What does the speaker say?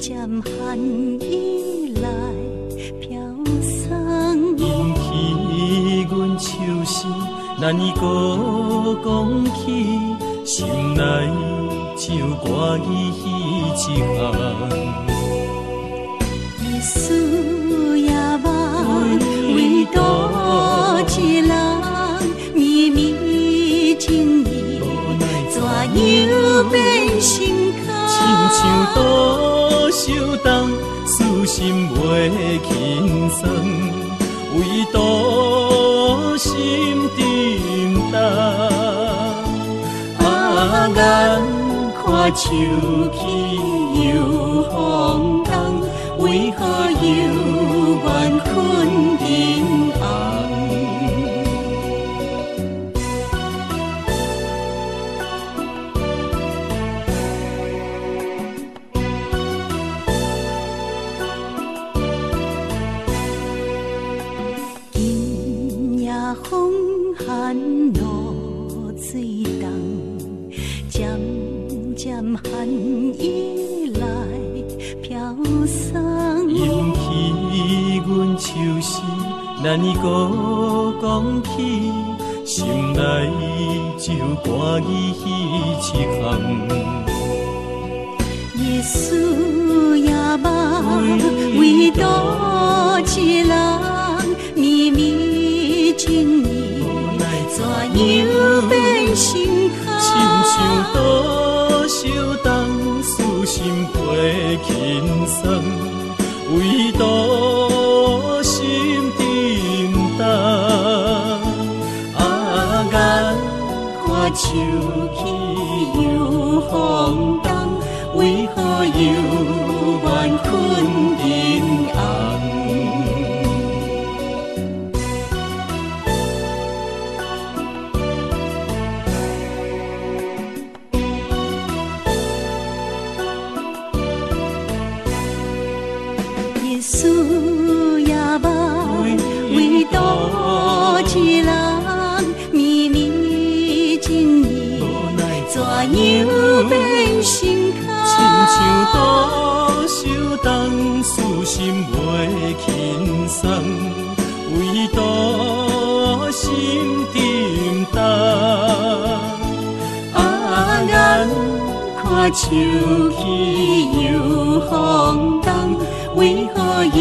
渐寒意来飘送，引起阮手心难以搁讲起，心内就挂忆彼一项。夜思夜梦，唯独一人，绵绵情意，怎样变心空？亲像倒烧重，思心袂轻松，唯独心沉重。眼看秋去又风冬，为何又愿困人红？今夜风寒露水重，渐渐寒意来飘送，引起阮手心难以搁讲起，心内就挂忆彼一项。夜思夜梦，唯独一人，绵绵情意，怎样变心空？亲像倒烧重，思心袂轻松，唯独心沉重。眼看秋去又风冬，为何又愿困人红？夜思夜梦，唯独一人，绵绵情意，怎样变心空？亲像倒烧重，思心袂轻松，唯独心沉重。眼看秋去又风冬，为何又